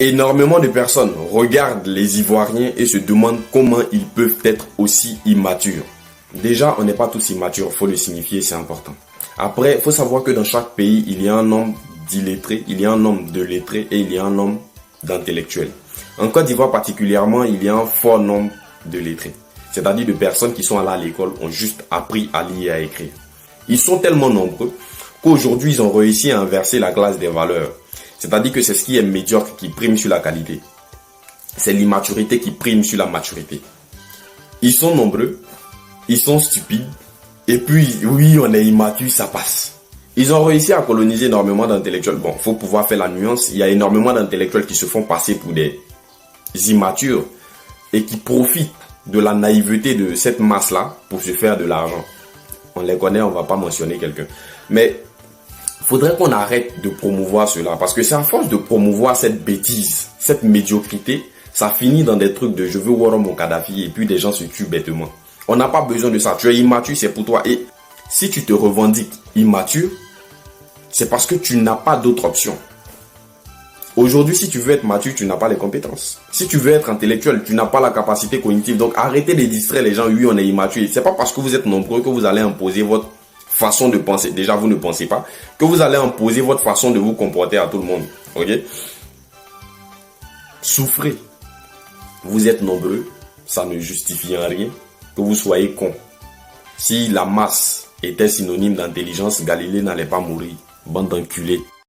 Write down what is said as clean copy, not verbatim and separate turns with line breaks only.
Énormément de personnes regardent les Ivoiriens et se demandent comment ils peuvent être aussi immatures. Déjà, on n'est pas tous immatures, il faut le signifier, c'est important. Après, il faut savoir que dans chaque pays, il y a un nombre d'illettrés, il y a un nombre de lettrés et il y a un nombre d'intellectuels. En Côte d'Ivoire particulièrement, il y a un fort nombre de lettrés. C'est-à-dire de personnes qui sont allées à l'école, ont juste appris à lire et à écrire. Ils sont tellement nombreux qu'aujourd'hui, ils ont réussi à inverser la classe des valeurs. C'est-à-dire que c'est ce qui est médiocre qui prime sur la qualité. C'est l'immaturité qui prime sur la maturité. Ils sont nombreux, ils sont stupides, et puis, oui, on est immature, ça passe. Ils ont réussi à coloniser énormément d'intellectuels. Bon, il faut pouvoir faire la nuance. Il y a énormément d'intellectuels qui se font passer pour des immatures et qui profitent de la naïveté de cette masse-là pour se faire de l'argent. On les connaît, on ne va pas mentionner quelqu'un. Mais il faudrait qu'on arrête de promouvoir cela. Parce que c'est à force de promouvoir cette bêtise, cette médiocrité, ça finit dans des trucs de je veux voir mon Kadhafi et puis des gens se tuent bêtement. On n'a pas besoin de ça. Tu es immature, c'est pour toi. Et si tu te revendiques immature, c'est parce que tu n'as pas d'autre option. Aujourd'hui, si tu veux être mature, tu n'as pas les compétences. Si tu veux être intellectuel, tu n'as pas la capacité cognitive. Donc, arrêtez de distraire les gens. Oui, on est immature. C'est pas parce que vous êtes nombreux que vous allez imposer votre façon de penser. Déjà, vous ne pensez pas. Que vous allez imposer votre façon de vous comporter à tout le monde. Ok? Souffrez. Vous êtes nombreux. Ça ne justifie en rien que vous soyez con. Si la masse était synonyme d'intelligence, Galilée n'allait pas mourir. Bande d'enculés.